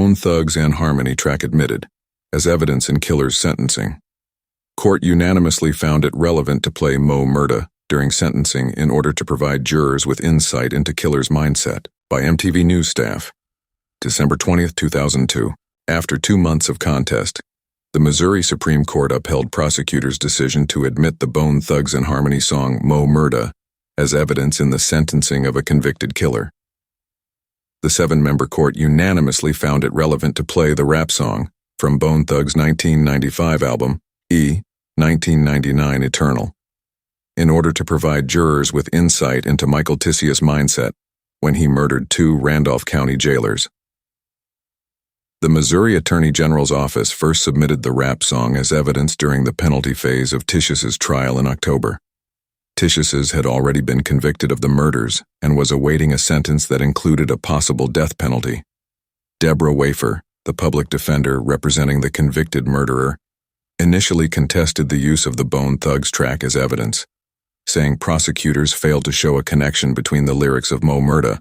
Bone Thugs and Harmony track admitted, as evidence in Killer's sentencing. Court unanimously found it relevant to play Murda during sentencing in order to provide jurors with insight into Killer's mindset, by MTV News staff. December 20, 2002. After 2 months of contest, the Missouri Supreme Court upheld prosecutors' decision to admit the Bone Thugs and Harmony song Murda as evidence in the sentencing of a convicted killer. The 7-member court unanimously found it relevant to play the rap song from Bone Thugs' 1995 album, 1999 Eternal, in order to provide jurors with insight into Michael Tisius' mindset when he murdered 2 Randolph County jailers. The Missouri Attorney General's office first submitted the rap song as evidence during the penalty phase of Tisius's trial in October. Tisius had already been convicted of the murders and was awaiting a sentence that included a possible death penalty. Deborah Wafer, the public defender representing the convicted murderer, initially contested the use of the Bone Thugs track as evidence, saying prosecutors failed to show a connection between the lyrics of Murda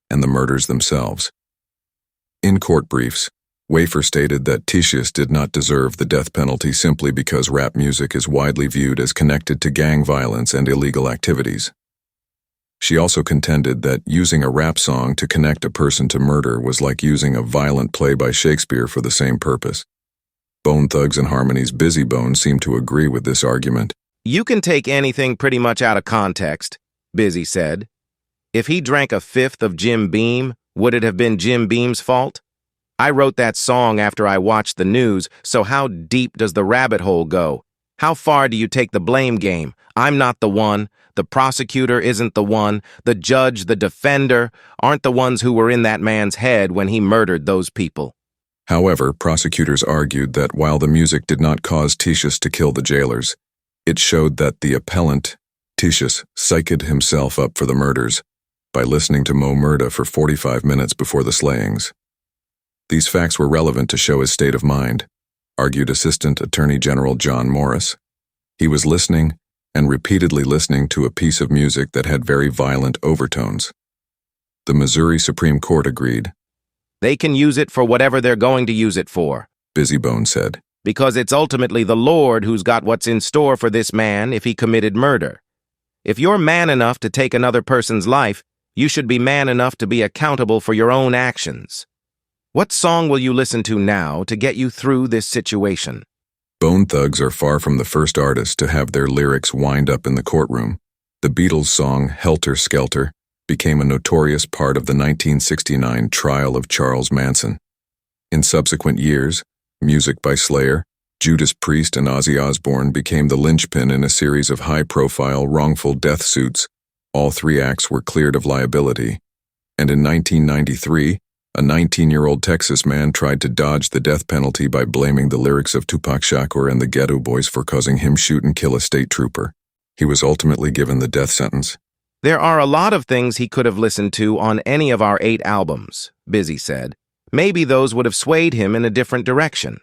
and the murders themselves. In court briefs, Wafer stated that Tisius did not deserve the death penalty simply because rap music is widely viewed as connected to gang violence and illegal activities. She also contended that using a rap song to connect a person to murder was like using a violent play by Shakespeare for the same purpose. Bone Thugs and Harmony's Busy Bone seemed to agree with this argument. "You can take anything pretty much out of context," Busy said. "If he drank a fifth of Jim Beam, would it have been Jim Beam's fault? I wrote that song after I watched the news, so how deep does the rabbit hole go? How far do you take the blame game? I'm not the one. The prosecutor isn't the one. The judge, the defender, aren't the ones who were in that man's head when he murdered those people." However, prosecutors argued that while the music did not cause Tisius to kill the jailers, it showed that the appellant, Tisius, psyched himself up for the murders by listening to Murda for 45 minutes before the slayings. These facts were relevant to show his state of mind, argued Assistant Attorney General John Morris. He was listening and repeatedly listening to a piece of music that had very violent overtones. The Missouri Supreme Court agreed. "They can use it for whatever they're going to use it for," Busy Bone said, "because it's ultimately the Lord who's got what's in store for this man if he committed murder. If you're man enough to take another person's life, you should be man enough to be accountable for your own actions. What song will you listen to now to get you through this situation?" Bone Thugs are far from the first artists to have their lyrics wind up in the courtroom. The Beatles' song Helter Skelter became a notorious part of the 1969 trial of Charles Manson. In subsequent years, music by Slayer, Judas Priest, and Ozzy Osbourne became the linchpin in a series of high-profile wrongful death suits. All 3 acts were cleared of liability, and in 1993, a 19-year-old Texas man tried to dodge the death penalty by blaming the lyrics of Tupac Shakur and the Ghetto Boys for causing him shoot and kill a state trooper. He was ultimately given the death sentence. "There are a lot of things he could have listened to on any of our 8 albums," Busy said. "Maybe those would have swayed him in a different direction."